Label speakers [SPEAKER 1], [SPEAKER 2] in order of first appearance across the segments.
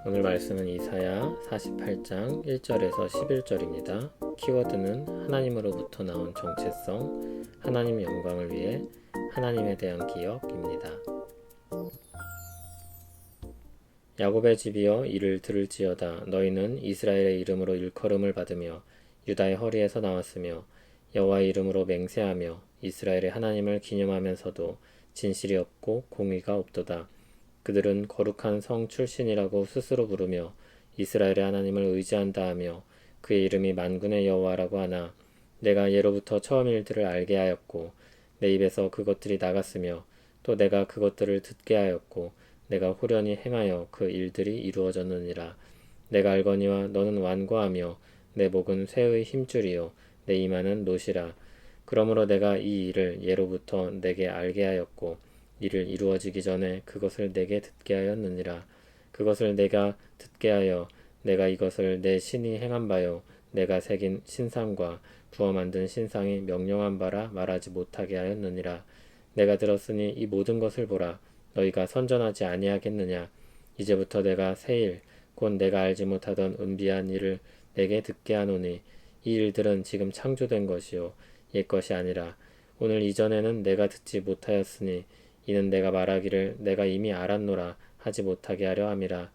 [SPEAKER 1] 오늘 말씀은 이사야 48장 1절에서 11절입니다. 키워드는 하나님으로부터 나온 정체성, 하나님의 영광을 위해 하나님에 대한 기억입니다. 야곱의 집이여 이를 들을지어다. 너희는 이스라엘의 이름으로 일컬음을 받으며 유다의 허리에서 나왔으며 여호와의 이름으로 맹세하며 이스라엘의 하나님을 기념하면서도 진실이 없고 공의가 없도다. 그들은 거룩한 성 출신이라고 스스로 부르며 이스라엘의 하나님을 의지한다 하며 그의 이름이 만군의 여호와라고 하나 내가 예로부터 처음 일들을 알게 하였고 내 입에서 그것들이 나갔으며 또 내가 그것들을 듣게 하였고 내가 호련히 행하여 그 일들이 이루어졌느니라. 내가 알거니와 너는 완고하며 내 목은 쇠의 힘줄이요 내 이마는 노시라. 그러므로 내가 이 일을 예로부터 내게 알게 하였고 이를 이루어지기 전에 그것을 내게 듣게 하였느니라. 그것을 내가 듣게 하여 내가 이것을 내 신이 행한 바요 내가 새긴 신상과 부어 만든 신상이 명령한 바라 말하지 못하게 하였느니라. 내가 들었으니 이 모든 것을 보라. 너희가 선전하지 아니하겠느냐. 이제부터 내가 새 일 곧 내가 알지 못하던 은비한 일을 내게 듣게 하노니 이 일들은 지금 창조된 것이요 옛 것이 아니라 오늘 이전에는 내가 듣지 못하였으니 이는 내가 말하기를 내가 이미 알았노라 하지 못하게 하려 함이라.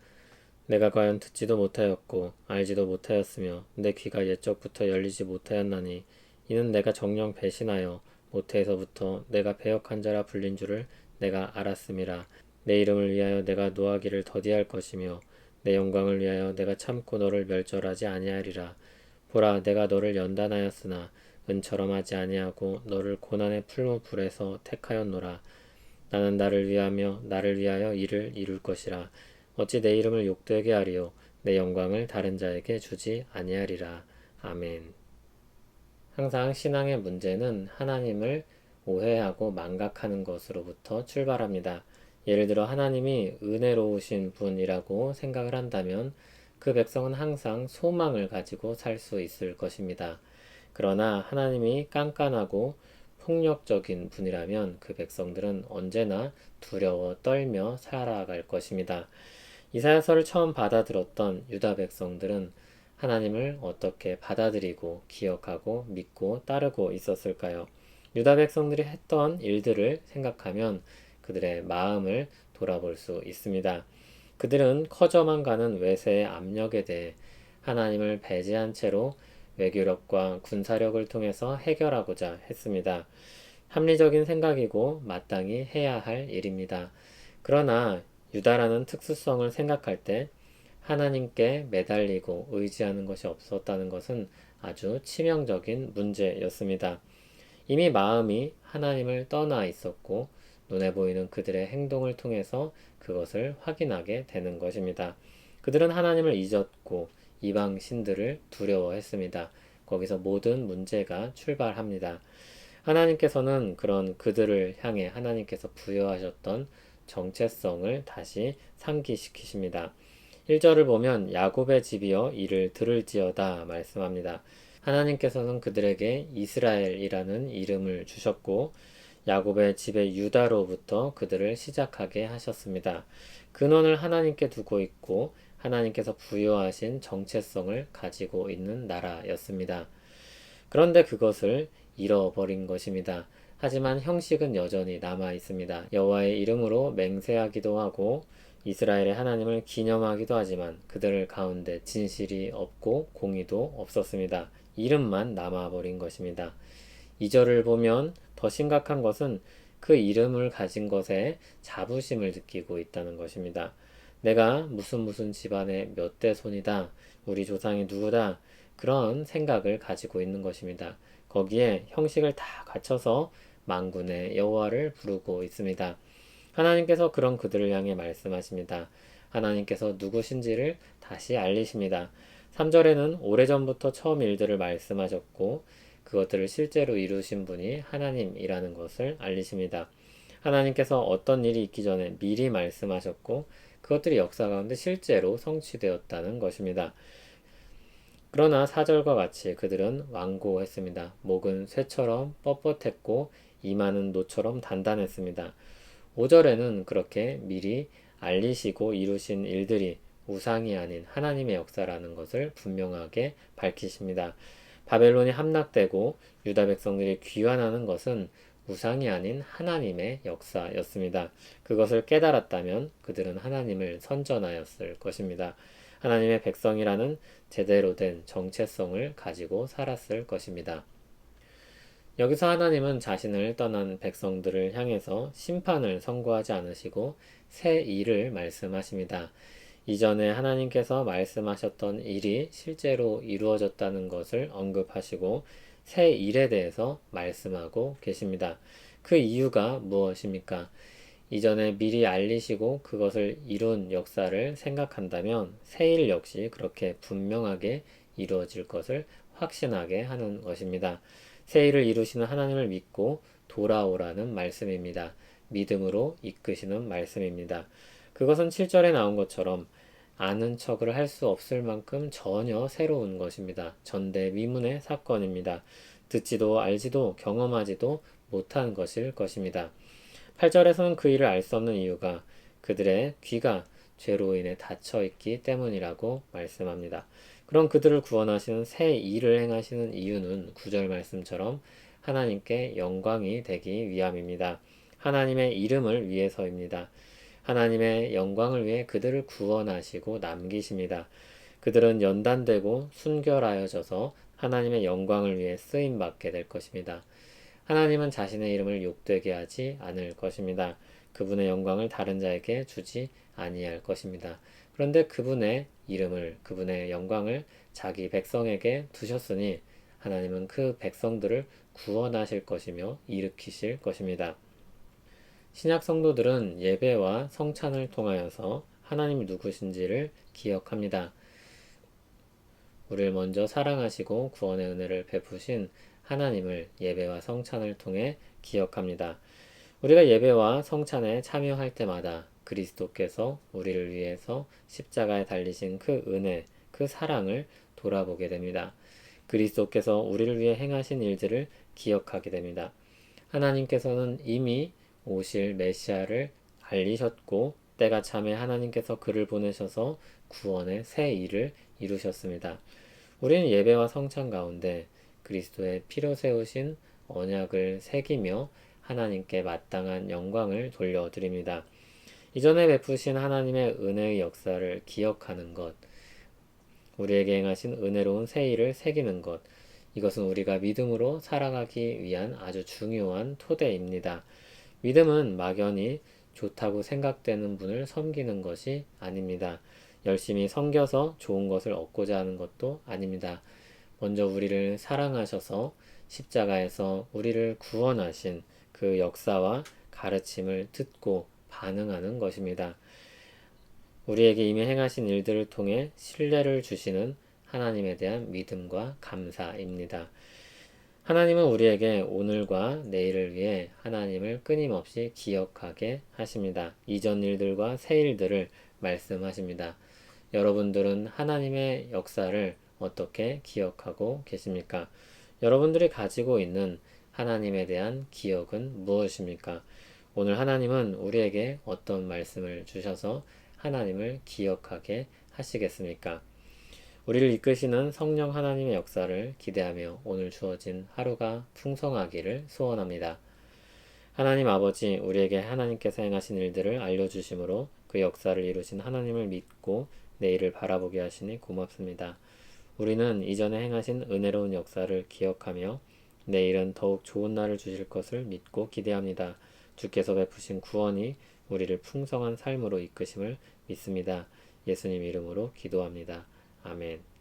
[SPEAKER 1] 내가 과연 듣지도 못하였고 알지도 못하였으며 내 귀가 옛적부터 열리지 못하였나니 이는 내가 정녕 배신하여 모태에서부터 내가 배역한 자라 불린 줄을 내가 알았음이라. 내 이름을 위하여 내가 노하기를 더디할 것이며 내 영광을 위하여 내가 참고 너를 멸절하지 아니하리라. 보라, 내가 너를 연단하였으나 은처럼 하지 아니하고 너를 고난의 풀무불에서 택하였노라. 나는 나를 위하며 나를 위하여 일을 이룰 것이라. 어찌 내 이름을 욕되게 하리요 내 영광을 다른 자에게 주지 아니하리라. 아멘. 항상 신앙의 문제는 하나님을 오해하고 망각하는 것으로부터 출발합니다. 예를 들어 하나님이 은혜로우신 분이라고 생각을 한다면 그 백성은 항상 소망을 가지고 살 수 있을 것입니다. 그러나 하나님이 깐깐하고 폭력적인 분이라면 그 백성들은 언제나 두려워 떨며 살아갈 것입니다. 이사야서를 처음 받아들었던 유다 백성들은 하나님을 어떻게 받아들이고 기억하고 믿고 따르고 있었을까요? 유다 백성들이 했던 일들을 생각하면 그들의 마음을 돌아볼 수 있습니다. 그들은 커져만 가는 외세의 압력에 대해 하나님을 배제한 채로 외교력과 군사력을 통해서 해결하고자 했습니다. 합리적인 생각이고 마땅히 해야 할 일입니다. 그러나 유다라는 특수성을 생각할 때 하나님께 매달리고 의지하는 것이 없었다는 것은 아주 치명적인 문제였습니다. 이미 마음이 하나님을 떠나 있었고 눈에 보이는 그들의 행동을 통해서 그것을 확인하게 되는 것입니다. 그들은 하나님을 잊었고 이방 신들을 두려워했습니다. 거기서 모든 문제가 출발합니다. 하나님께서는 그런 그들을 향해 하나님께서 부여하셨던 정체성을 다시 상기시키십니다. 1절을 보면 야곱의 집이여 이를 들을지어다 말씀합니다. 하나님께서는 그들에게 이스라엘이라는 이름을 주셨고 야곱의 집의 유다로부터 그들을 시작하게 하셨습니다. 근원을 하나님께 두고 있고 하나님께서 부여하신 정체성을 가지고 있는 나라였습니다. 그런데 그것을 잃어버린 것입니다. 하지만 형식은 여전히 남아 있습니다. 여호와의 이름으로 맹세하기도 하고 이스라엘의 하나님을 기념하기도 하지만 그들 가운데 진실이 없고 공의도 없었습니다. 이름만 남아버린 것입니다. 2절을 보면 더 심각한 것은 그 이름을 가진 것에 자부심을 느끼고 있다는 것입니다. 내가 무슨 집안의 몇 대 손이다. 우리 조상이 누구다. 그런 생각을 가지고 있는 것입니다. 거기에 형식을 다 갖춰서 만군의 여호와를 부르고 있습니다. 하나님께서 그런 그들을 향해 말씀하십니다. 하나님께서 누구신지를 다시 알리십니다. 3절에는 오래전부터 처음 일들을 말씀하셨고 그것들을 실제로 이루신 분이 하나님이라는 것을 알리십니다. 하나님께서 어떤 일이 있기 전에 미리 말씀하셨고 그것들이 역사 가운데 실제로 성취되었다는 것입니다. 그러나 4절과 같이 그들은 완고했습니다. 목은 쇠처럼 뻣뻣했고 이마는 노처럼 단단했습니다. 5절에는 그렇게 미리 알리시고 이루신 일들이 우상이 아닌 하나님의 역사라는 것을 분명하게 밝히십니다. 바벨론이 함락되고 유다 백성들이 귀환하는 것은 우상이 아닌 하나님의 역사였습니다. 그것을 깨달았다면 그들은 하나님을 선전하였을 것입니다. 하나님의 백성이라는 제대로 된 정체성을 가지고 살았을 것입니다. 여기서 하나님은 자신을 떠난 백성들을 향해서 심판을 선고하지 않으시고 새 일을 말씀하십니다. 이전에 하나님께서 말씀하셨던 일이 실제로 이루어졌다는 것을 언급하시고 새 일에 대해서 말씀하고 계십니다. 그 이유가 무엇입니까? 이전에 미리 알리시고 그것을 이룬 역사를 생각한다면 새 일 역시 그렇게 분명하게 이루어질 것을 확신하게 하는 것입니다. 새 일을 이루시는 하나님을 믿고 돌아오라는 말씀입니다. 믿음으로 이끄시는 말씀입니다. 그것은 7절에 나온 것처럼 아는 척을 할 수 없을 만큼 전혀 새로운 것입니다. 전대미문의 사건입니다. 듣지도 알지도 경험하지도 못한 것일 것입니다. 8절에서는 그 일을 알 수 없는 이유가 그들의 귀가 죄로 인해 닫혀 있기 때문이라고 말씀합니다. 그럼 그들을 구원하시는 새 일을 행하시는 이유는 9절 말씀처럼 하나님께 영광이 되기 위함입니다. 하나님의 이름을 위해서입니다. 하나님의 영광을 위해 그들을 구원하시고 남기십니다. 그들은 연단되고 순결하여져서 하나님의 영광을 위해 쓰임받게 될 것입니다. 하나님은 자신의 이름을 욕되게 하지 않을 것입니다. 그분의 영광을 다른 자에게 주지 아니할 것입니다. 그런데 그분의 이름을, 그분의 영광을 자기 백성에게 두셨으니 하나님은 그 백성들을 구원하실 것이며 일으키실 것입니다. 신약 성도들은 예배와 성찬을 통하여서 하나님이 누구신지를 기억합니다. 우리를 먼저 사랑하시고 구원의 은혜를 베푸신 하나님을 예배와 성찬을 통해 기억합니다. 우리가 예배와 성찬에 참여할 때마다 그리스도께서 우리를 위해서 십자가에 달리신 그 은혜, 그 사랑을 돌아보게 됩니다. 그리스도께서 우리를 위해 행하신 일들을 기억하게 됩니다. 하나님께서는 이미 오실 메시아를 알리셨고 때가 참에 하나님께서 그를 보내셔서 구원의 새 일을 이루셨습니다. 우리는 예배와 성찬 가운데 그리스도의 피로 세우신 언약을 새기며 하나님께 마땅한 영광을 돌려드립니다. 이전에 베푸신 하나님의 은혜의 역사를 기억하는 것, 우리에게 행하신 은혜로운 새 일을 새기는 것, 이것은 우리가 믿음으로 살아가기 위한 아주 중요한 토대입니다. 믿음은 막연히 좋다고 생각되는 분을 섬기는 것이 아닙니다. 열심히 섬겨서 좋은 것을 얻고자 하는 것도 아닙니다. 먼저 우리를 사랑하셔서 십자가에서 우리를 구원하신 그 역사와 가르침을 듣고 반응하는 것입니다. 우리에게 이미 행하신 일들을 통해 신뢰를 주시는 하나님에 대한 믿음과 감사입니다. 하나님은 우리에게 오늘과 내일을 위해 하나님을 끊임없이 기억하게 하십니다. 이전 일들과 새 일들을 말씀하십니다. 여러분들은 하나님의 역사를 어떻게 기억하고 계십니까? 여러분들이 가지고 있는 하나님에 대한 기억은 무엇입니까? 오늘 하나님은 우리에게 어떤 말씀을 주셔서 하나님을 기억하게 하시겠습니까? 우리를 이끄시는 성령 하나님의 역사를 기대하며 오늘 주어진 하루가 풍성하기를 소원합니다. 하나님 아버지, 우리에게 하나님께서 행하신 일들을 알려주심으로 그 역사를 이루신 하나님을 믿고 내일을 바라보게 하시니 고맙습니다. 우리는 이전에 행하신 은혜로운 역사를 기억하며 내일은 더욱 좋은 날을 주실 것을 믿고 기대합니다. 주께서 베푸신 구원이 우리를 풍성한 삶으로 이끄심을 믿습니다. 예수님 이름으로 기도합니다. 아멘.